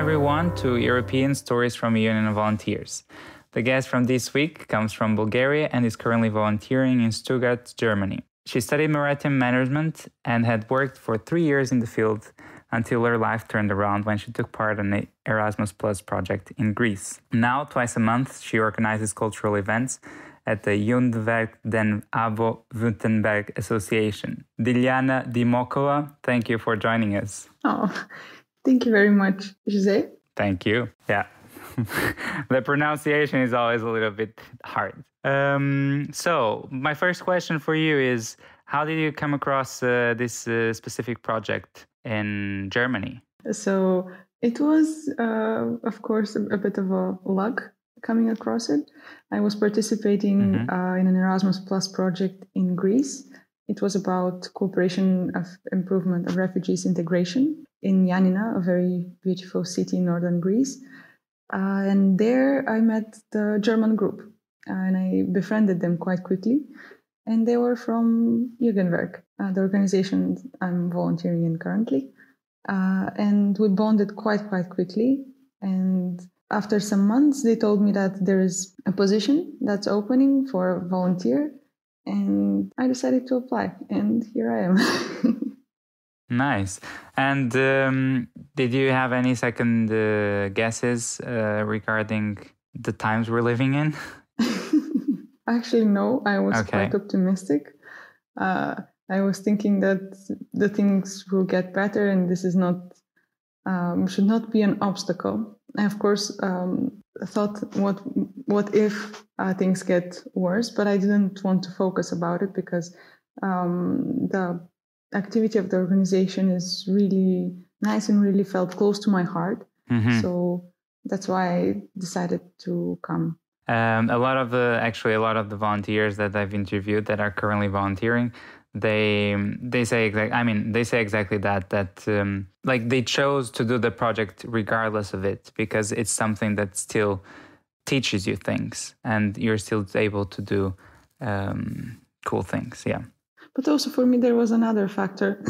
everyone to European Stories from a Union of Volunteers. The guest from this week comes from Bulgaria and is currently volunteering in Stuttgart, Germany. She studied maritime management and had worked for 3 years in the field until her life turned around when she took part in the Erasmus Plus project in Greece. Now, twice a month, she organizes cultural events at the Jundwerk den Avo Württemberg Association. Dilyana Dimokova, thank you for joining us. Oh, thank you very much, Jose. Thank you. Yeah. The pronunciation is always a little bit hard. So my first question for you is, how did you come across this specific project in Germany? So it was, of course, a bit of a luck coming across it. I was participating in an Erasmus Plus project in Greece. It was about cooperation of improvement of refugees integration in Yanina, a very beautiful city in northern Greece. And there I met the German group and I befriended them quite quickly. And they were from Jugendwerk, the organization I'm volunteering in currently. And we bonded quite quickly. And after some months, they told me that there is a position that's opening for a volunteer. And I decided to apply. And here I am. Nice. And did you have any second guesses regarding the times we're living in? Actually, no. I was quite optimistic. I was thinking that the things will get better and this is not should not be an obstacle. I, of course, thought, what if things get worse? But I didn't want to focus about it because the activity of the organization is really nice and really felt close to my heart. So that's why I decided to come. A lot of the volunteers that I've interviewed that are currently volunteering, they say exactly that like they chose to do the project regardless of it because it's something that still teaches you things and you're still able to do cool things. Yeah. But also for me, there was another factor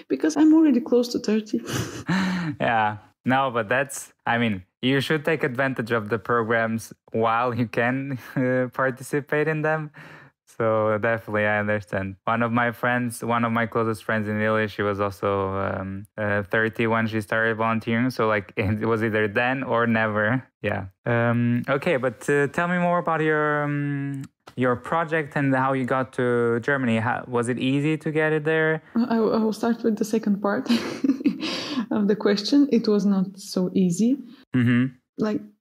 because I'm already close to 30. Yeah. No, but you should take advantage of the programs while you can participate in them. So definitely, I understand. One of my closest friends in Italy, she was also 30 when she started volunteering. So it was either then or never. Yeah. Okay, but tell me more about your project and how you got to Germany. Was it easy to get it there? I will start with the second part of the question. It was not so easy.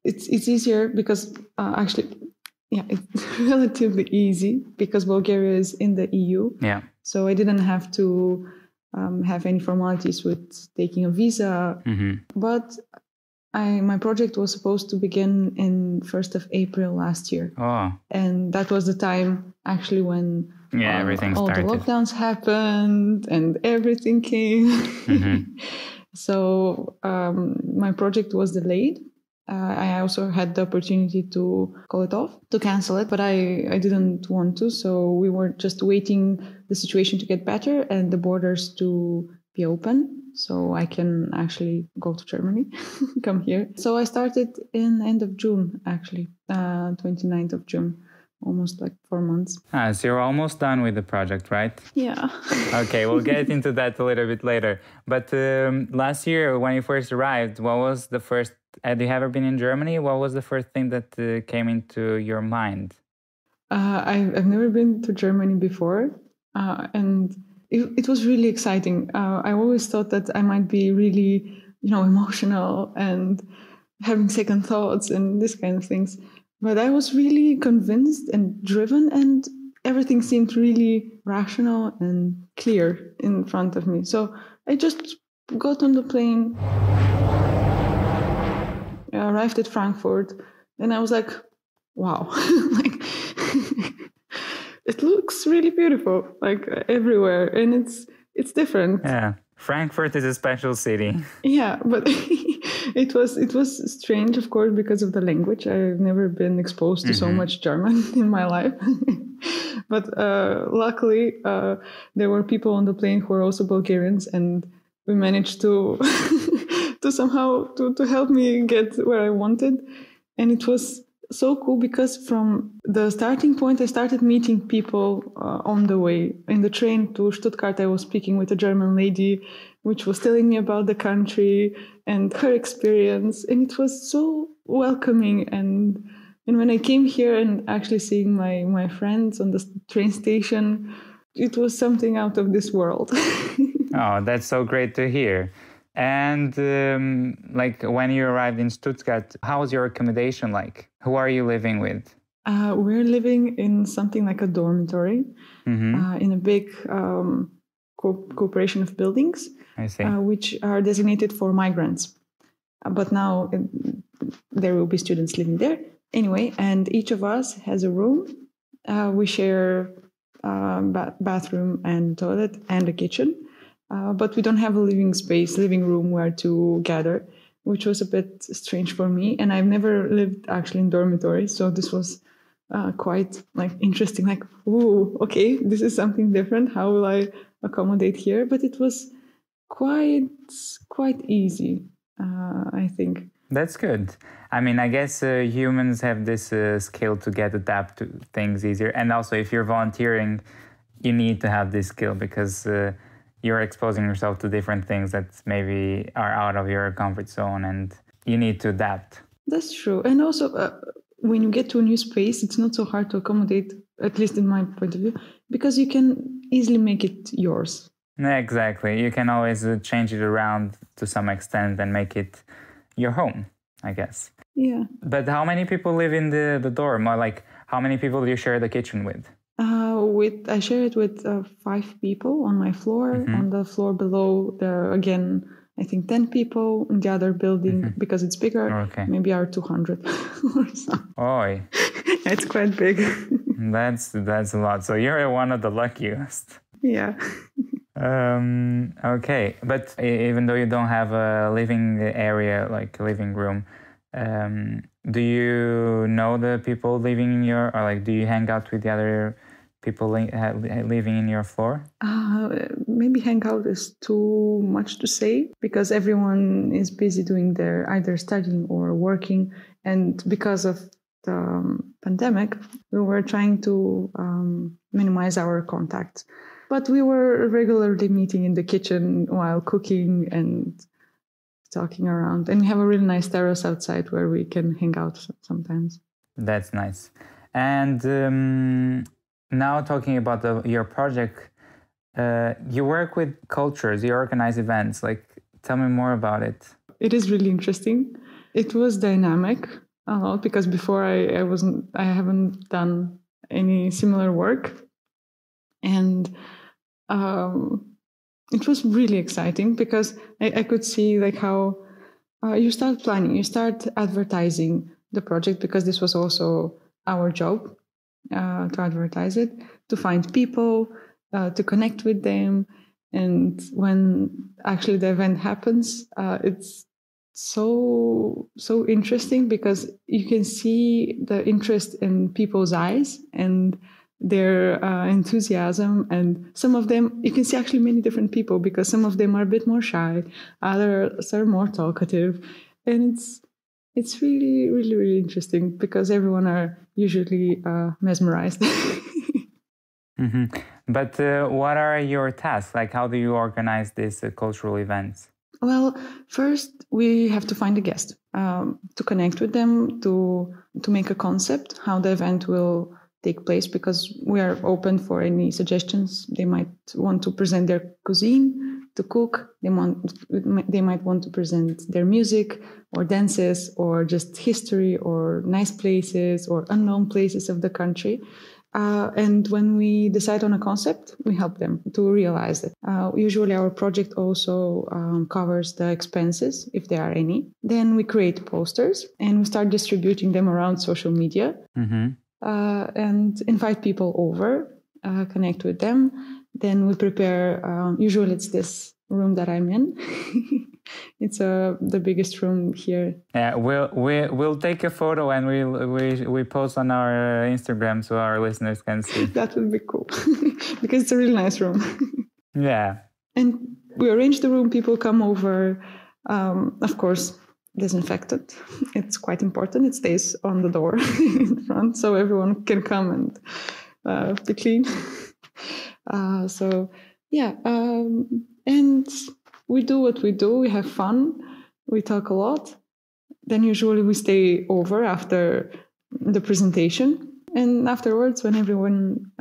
It's easier because it's relatively easy because Bulgaria is in the EU. Yeah. So I didn't have to have any formalities with taking a visa. But my project was supposed to begin in 1st of April last year. Oh. And that was the time actually when everything all started. the lockdowns happened and everything came. So my project was delayed. I also had the opportunity to call it off, to cancel it, but I didn't want to. So we were just waiting the situation to get better and the borders to be open. So I can actually go to Germany, come here. So I started in end of June, actually, 29th of June, almost 4 months. So you're almost done with the project, right? Yeah. Okay, we'll get into that a little bit later. But last year, when you first arrived, what was the first... Had you ever been in Germany? What was the first thing that came into your mind? I've never been to Germany before. And it was really exciting. I always thought that I might be really, emotional and having second thoughts and this kind of things. But I was really convinced and driven, and everything seemed really rational and clear in front of me. So I just got on the plane, arrived at Frankfurt, and I was like, wow, it looks really beautiful, everywhere, and it's different. Yeah, Frankfurt is a special city. Yeah, but it was strange, of course, because of the language. I've never been exposed to so much German in my life. But luckily, there were people on the plane who were also Bulgarians, and we managed to to somehow to help me get where I wanted. And it was so cool because from the starting point, I started meeting people on the way. In the train to Stuttgart, I was speaking with a German lady, which was telling me about the country and her experience. And it was so welcoming. And when I came here and actually seeing my friends on the train station, it was something out of this world. Oh, that's so great to hear. And like when you arrived in Stuttgart, how was your accommodation like? Who are you living with? We're living in something like a dormitory in a big cooperation of buildings, I see. which are designated for migrants. But now there will be students living there. Anyway, and each of us has a room. We share bathroom and toilet and a kitchen. But we don't have a living room where to gather, which was a bit strange for me. And I've never lived actually in dormitories. So this was quite like interesting, like, ooh, okay, this is something different. How will I accommodate here? But it was quite easy, I think. That's good. I mean, I guess humans have this skill to adapt to things easier. And also, if you're volunteering, you need to have this skill because you're exposing yourself to different things that maybe are out of your comfort zone and you need to adapt. That's true. And also, when you get to a new space, it's not so hard to accommodate, at least in my point of view, because you can easily make it yours. Exactly. You can always change it around to some extent and make it your home, I guess. Yeah. But how many people live in the dorm? Or like, how many people do you share the kitchen with? I share it with 5 people on my floor. Mm-hmm. On the floor below, there are again, I think 10 people. In the other building, because it's bigger, maybe are 200 or something. Oi. It's quite big. That's a lot. So you're one of the luckiest. Yeah. Okay. But even though you don't have a living area, like a living room, do you know the people living in your, or like, do you hang out with the other people living in your floor? Maybe hang out is too much to say because everyone is busy doing their either studying or working. And because of the pandemic, we were trying to minimize our contacts. But we were regularly meeting in the kitchen while cooking and talking around. And we have a really nice terrace outside where we can hang out sometimes. That's nice. And now talking about your project, you work with cultures, you organize events. Like, tell me more about it. It is really interesting. It was dynamic a lot because before I haven't done any similar work. And it was really exciting because I could see like how you start planning, you start advertising the project because this was also our job to advertise it, to find people, to connect with them. And when actually the event happens, it's so interesting because you can see the interest in people's eyes and their enthusiasm. And some of them, you can see actually many different people because some of them are a bit more shy, others are more talkative. And it's really, really, really interesting because everyone are usually mesmerized. Mm-hmm. But what are your tasks? Like, how do you organize these cultural events? Well, first we have to find a guest, to connect with them, to make a concept, how the event will take place, because we are open for any suggestions. They might want to present their cuisine, to cook. They might want to present their music or dances or just history or nice places or unknown places of the country. And when we decide on a concept, we help them to realize it. Usually our project also covers the expenses, if there are any. Then we create posters and we start distributing them around social media. Mm-hmm. And invite people over, connect with them. Then we prepare, usually it's this room that I'm in. It's the biggest room here. Yeah, we'll take a photo and we post on our Instagram so our listeners can see. That would be cool because it's a really nice room. Yeah. And we arrange the room, people come over. Of course, disinfected. It's quite important. It stays on the door in front so everyone can come and be clean. And we do what we do. We have fun. We talk a lot. Then usually we stay over after the presentation. And afterwards, when everyone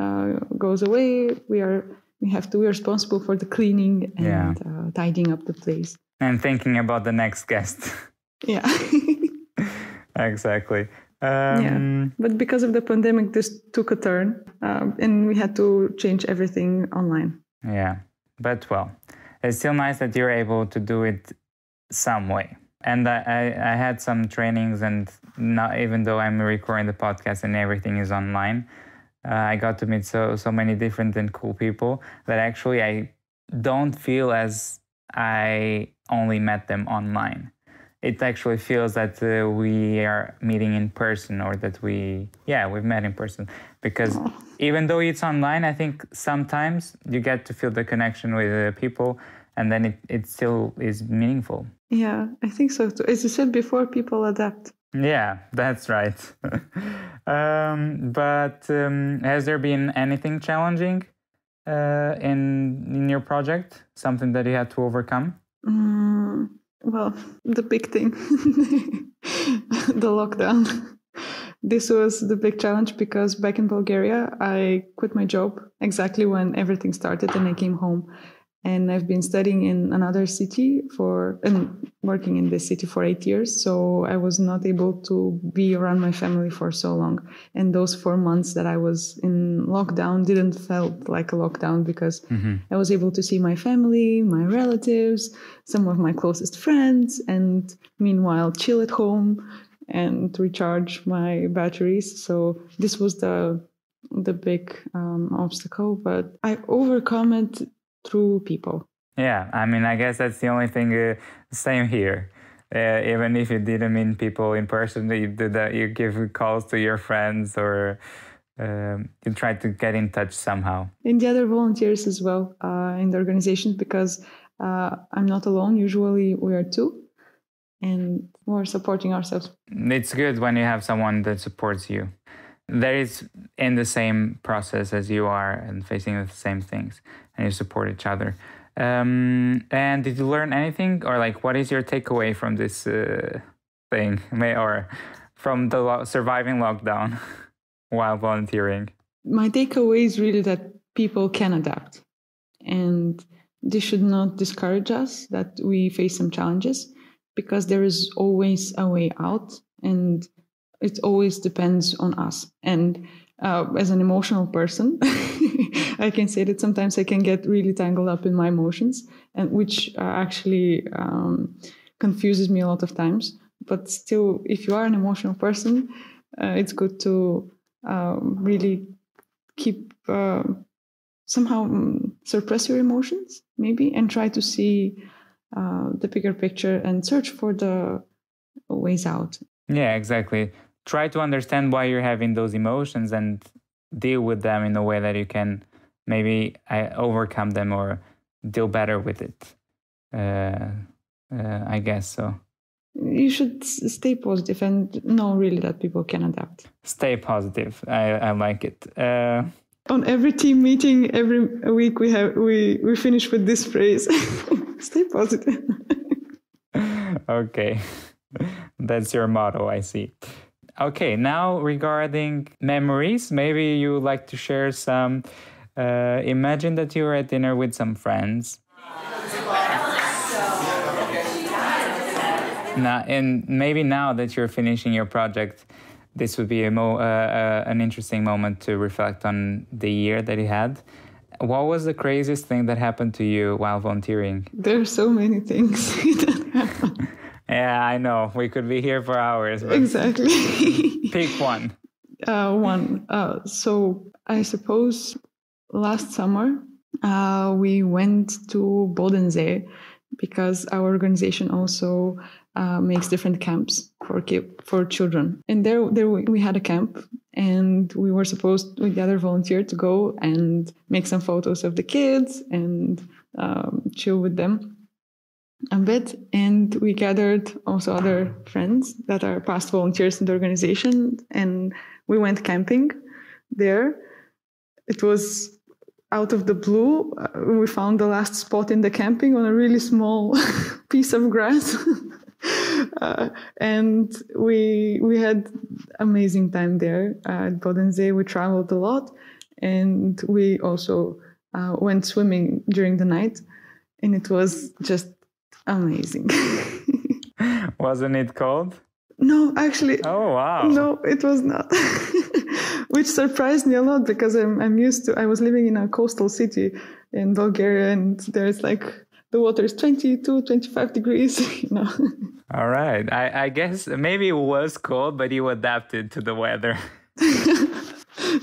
goes away, we're responsible for the cleaning and tidying up the place. And thinking about the next guest. Yeah. Exactly. But because of the pandemic, this took a turn and we had to change everything online. Yeah, but well, it's still nice that you're able to do it some way. And I had some trainings, and not even though I'm recording the podcast and everything is online, I got to meet so many different and cool people that actually I don't feel as I only met them online. It actually feels that we are meeting in person, or that we've met in person. Because even though it's online, I think sometimes you get to feel the connection with people, and then it still is meaningful. Yeah, I think so too. As you said before, people adapt. Yeah, that's right. But has there been anything challenging in your project? Something that you had to overcome? Well, the big thing, the lockdown. This was the big challenge because back in Bulgaria, I quit my job exactly when everything started and I came home. And I've been studying in another city and working in this city for 8 years. So I was not able to be around my family for so long. And those 4 months that I was in lockdown didn't felt like a lockdown because I was able to see my family, my relatives, some of my closest friends, and meanwhile chill at home and recharge my batteries. So this was the big obstacle, but I overcome it through people. Yeah, I mean, I guess that's the only thing. Same here. Even if you didn't meet people in person, you do that. You give calls to your friends, or you try to get in touch somehow. And the other volunteers as well in the organization, because I'm not alone. Usually we are two, and we're supporting ourselves. It's good when you have someone that supports you. That is in the same process as you are and facing the same things, and you support each other. And did you learn anything, or like, what is your takeaway from this thing, or from the surviving lockdown while volunteering? My takeaway is really that people can adapt, and this should not discourage us that we face some challenges, because there is always a way out, and it always depends on us. And as an emotional person, I can say that sometimes I can get really tangled up in my emotions, and which actually confuses me a lot of times. But still, if you are an emotional person, it's good to really keep somehow suppress your emotions, maybe, and try to see the bigger picture and search for the ways out. Yeah, exactly. Try to understand why you're having those emotions and deal with them in a way that you can maybe overcome them or deal better with it. I guess so. You should stay positive and know really that people can adapt. Stay positive. I like it. On every team meeting, every week we finish with this phrase: "Stay positive." Okay, that's your motto. I see. Okay, now regarding memories, maybe you would like to share some. Imagine that you were at dinner with some friends. Now, and maybe now that you're finishing your project, this would be an interesting moment to reflect on the year that you had. What was the craziest thing that happened to you while volunteering? There are so many things that happen. Yeah, I know. We could be here for hours. But exactly. Pick one. So I suppose last summer we went to Bodensee because our organization also makes different camps for children. And there we had a camp, and we were supposed, with the other volunteer, to go and make some photos of the kids and chill with them. a bit, and we gathered also other friends that are past volunteers in the organization, and we went camping there. It was out of the blue. We found the last spot in the camping on a really small piece of grass. And we had amazing time there at Bodensee. We traveled a lot, and we also went swimming during the night, and it was just amazing. Wasn't it cold? No, actually. Oh, wow. No, it was not. Which surprised me a lot, because I was living in a coastal city in Bulgaria, and there's like the water is 22, 25 degrees, All right. I guess maybe it was cold, but you adapted to the weather.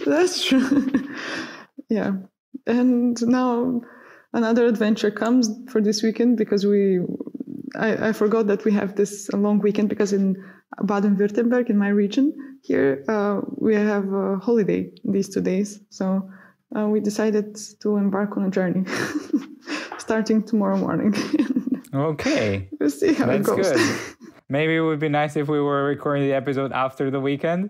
That's true. Yeah. And now another adventure comes for this weekend, because I forgot that we have this long weekend, because in Baden-Württemberg, in my region here, we have a holiday these 2 days. So we decided to embark on a journey starting tomorrow morning. Okay. We'll see how it goes. That's good. Maybe it would be nice if we were recording the episode after the weekend,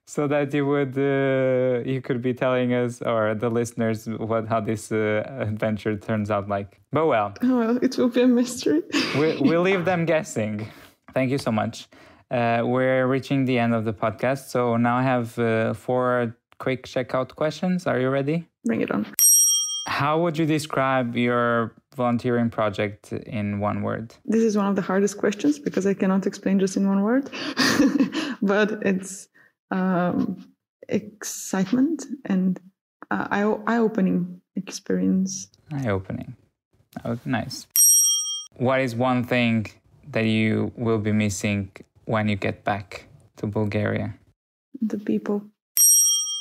so that you could be telling us, or the listeners, how this adventure turns out like. But well, it will be a mystery. we'll leave them guessing. Thank you so much. We're reaching the end of the podcast, so now I have 4 quick checkout questions. Are you ready? Bring it on. How would you describe your volunteering project in one word? This is one of the hardest questions, because I cannot explain just in one word. But it's excitement and eye-opening experience. Eye-opening. Oh, nice. What is one thing that you will be missing when you get back to Bulgaria? The people.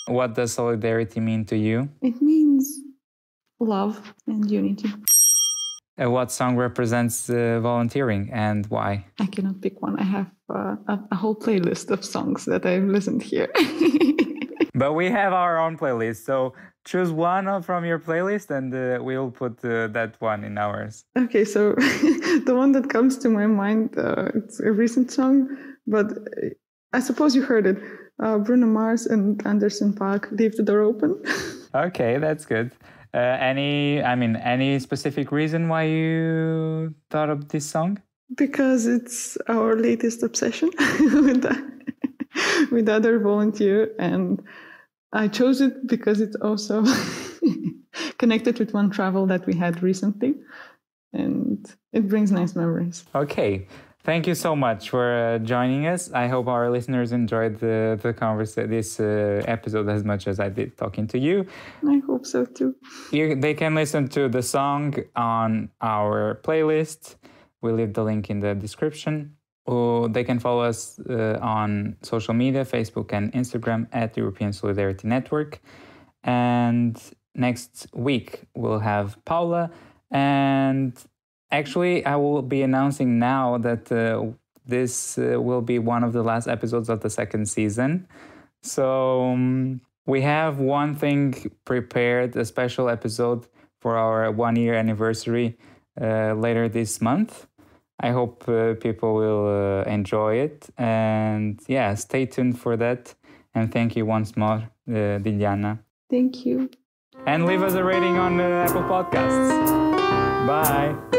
What does solidarity mean to you? It means love and unity. What song represents volunteering, and why? I cannot pick one. I have a whole playlist of songs that I've listened here. But we have our own playlist, so choose one from your playlist, and we'll put that one in ours. Okay, so the one that comes to my mind, it's a recent song, but I suppose you heard it. Bruno Mars and Anderson .Paak, Leave the Door Open. Okay, that's good. Any specific reason why you thought of this song? Because it's our latest obsession with other volunteer, and I chose it because it's also connected with one travel that we had recently, and it brings nice memories. Okay. Thank you so much for joining us. I hope our listeners enjoyed this episode as much as I did talking to you. I hope so too. They can listen to the song on our playlist. We'll leave the link in the description. Or they can follow us on social media, Facebook and Instagram at European Solidarity Network. And next week we'll have Paula, and actually, I will be announcing now that this will be one of the last episodes of the second season. So we have one thing prepared, a special episode for our 1-year anniversary later this month. I hope people will enjoy it. And yeah, stay tuned for that. And thank you once more, Diljana. Thank you. And leave us a rating on Apple Podcasts. Bye.